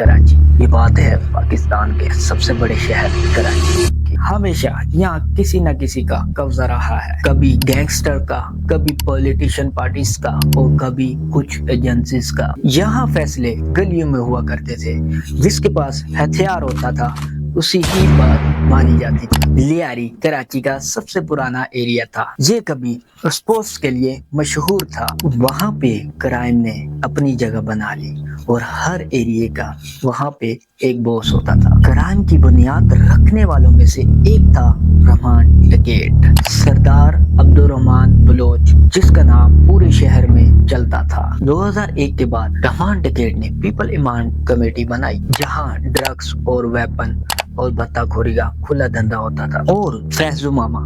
कराची। ये बात है पाकिस्तान के सबसे बड़े शहर कराची की। हमेशा यहाँ किसी न किसी का कब्जा रहा है, कभी गैंगस्टर का, कभी पॉलिटिशियन पार्टीज का और कभी कुछ एजेंसीज का। यहाँ फैसले गलियों में हुआ करते थे, जिसके पास हथियार होता था उसी की बात मानी जाती थी। लियारी कराची का सबसे पुराना एरिया था। ये कभी स्पोर्ट्स के लिए मशहूर था। वहाँ पे क्राइम ने अपनी जगह बना ली और हर एरिया का वहाँ पे एक बॉस होता था। क्राइम की बुनियाद रखने वालों में से एक था रहमान डकैत, सरदार अब्दुर्रहमान बलोच, जिसका नाम पूरे शहर में चलता था। 2001 के बाद रहमान डकैत ने पीपल इमाम कमेटी बनाई, जहाँ ड्रग्स और वेपन और भत्ताखोरी का खुला धंधा होता था। और फैजू मामा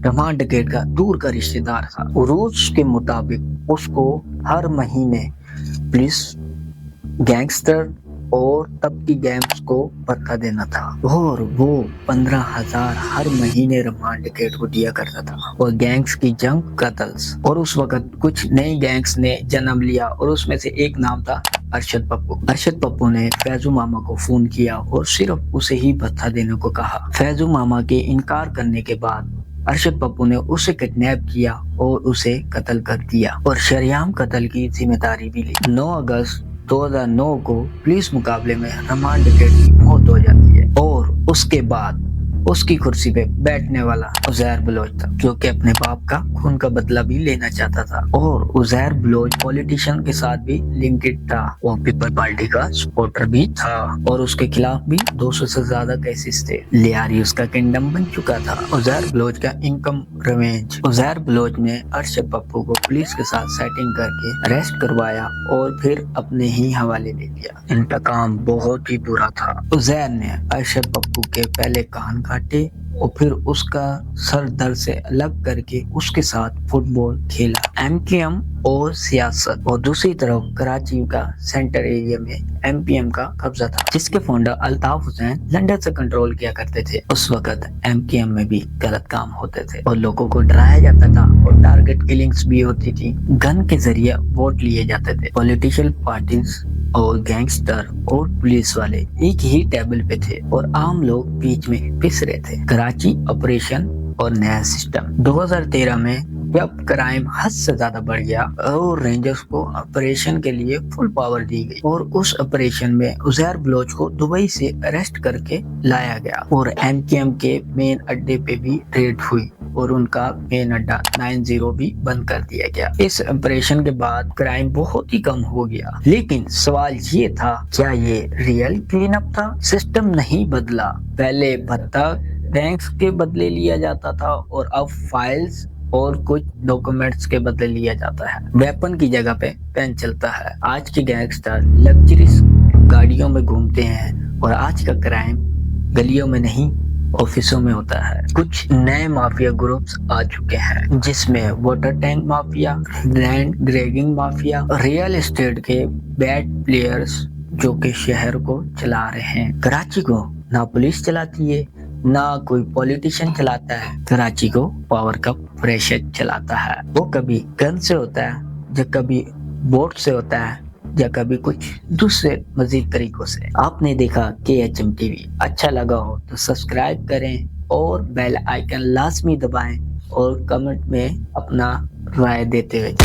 रहमान डकैत का दूर का रिश्तेदार था। रूल्स के मुताबिक उसको हर महीने पुलिस, गैंगस्टर और तब की गैंग्स को भत्ता देना था और वो 15,000 हर महीने रहमान डकैत को दिया करता था। और गैंग्स की जंग कत्ल्स, और उस वक्त कुछ नई गैंग्स ने जन्म लिया और उसमें से एक नाम था अरशद पप्पू। अरशद पप्पू ने फैजू मामा को फोन किया और सिर्फ उसे ही भत्ता देने को कहा। फैजू मामा के इनकार करने के बाद अरशद पप्पू ने उसे किडनैप किया और उसे कत्ल कर दिया और शरेआम कत्ल की जिम्मेदारी भी ली। 9 अगस्त 2009 को पुलिस मुकाबले में रहमान डकैत की मौत हो जाती है और उसके बाद उसकी कुर्सी पे बैठने वाला उज़ैर बलोच था, जो कि अपने बाप का खून का बदला भी लेना चाहता था। और उज़ैर बलोच पॉलिटिशियन के साथ भी लिंक्ड था, वो पीपल पार्टी का सपोर्टर भी था और उसके खिलाफ भी 200 से ज्यादा केसेस थे। लियारी उसका किंगडम बन चुका था। उज़ैर बलोच का इनकम रिवेंज। उज़ैर बलोच ने अरशद पप्पू को पुलिस के साथ सेटिंग करके अरेस्ट करवाया और फिर अपने ही हवाले ले लिया। इनका काम बहुत ही बुरा था। उज़ैर ने अरशद पप्पू के पहले कान काटे और फिर उसका सर दर्द से अलग करके उसके साथ फुटबॉल खेला। एमकेएम और सियासत। और दूसरी तरफ कराची का सेंटर एरिया में एमपीएम का कब्जा था, जिसके फाउंडर अल्ताफ हुसैन लंदन से कंट्रोल किया करते थे। उस वक्त एमकेएम में भी गलत काम होते थे और लोगों को डराया जाता था और टारगेट किलिंग्स भी होती थी। गन के जरिए वोट लिए जाते थे। पॉलिटिशियल पार्टीज और गैंगस्टर और पुलिस वाले एक ही टेबल पे थे और आम लोग बीच में पिस रहे थे। कराची ऑपरेशन और नया सिस्टम। 2013 में जब क्राइम हद से ज्यादा बढ़ गया और रेंजर्स को ऑपरेशन के लिए फुल पावर दी गई और उस ऑपरेशन में उज़ैर बलोच को दुबई से अरेस्ट करके लाया गया और एमकेएम के मेन अड्डे पे भी रेड हुई और उनका मेन अड्डा 90 भी बंद कर दिया गया। इस ऑपरेशन के बाद क्राइम बहुत ही कम हो गया, लेकिन सवाल ये था, क्या ये रियल क्लीन अप था? सिस्टम नहीं बदला। पहले भत्ता बैंक्स के बदले लिया जाता था और अब फाइल्स और कुछ डॉक्यूमेंट्स के बदले लिया जाता है। वेपन की जगह पे पेन चलता है। आज के गैंगस्टर लग्जरीज गाड़ियों में घूमते हैं और आज का क्राइम गलियों में नहीं ऑफिसों में होता है। कुछ नए माफिया ग्रुप्स आ चुके हैं, जिसमें water tank mafia, land grabbing mafia, real estate के बैड प्लेयर्स जो कि शहर को चला रहे हैं। कराची को ना पुलिस चलाती है ना कोई पॉलिटिशियन चलाता है। कराची को पावर का प्रेशर चलाता है। वो कभी गन से होता है, या कभी बोट से होता है, या कभी कुछ दूसरे मजीद तरीकों से। आपने देखा KHM TV। अच्छा लगा हो तो सब्सक्राइब करें और बेल आइकन लाजमी दबाएं और कमेंट में अपना राय देते हुए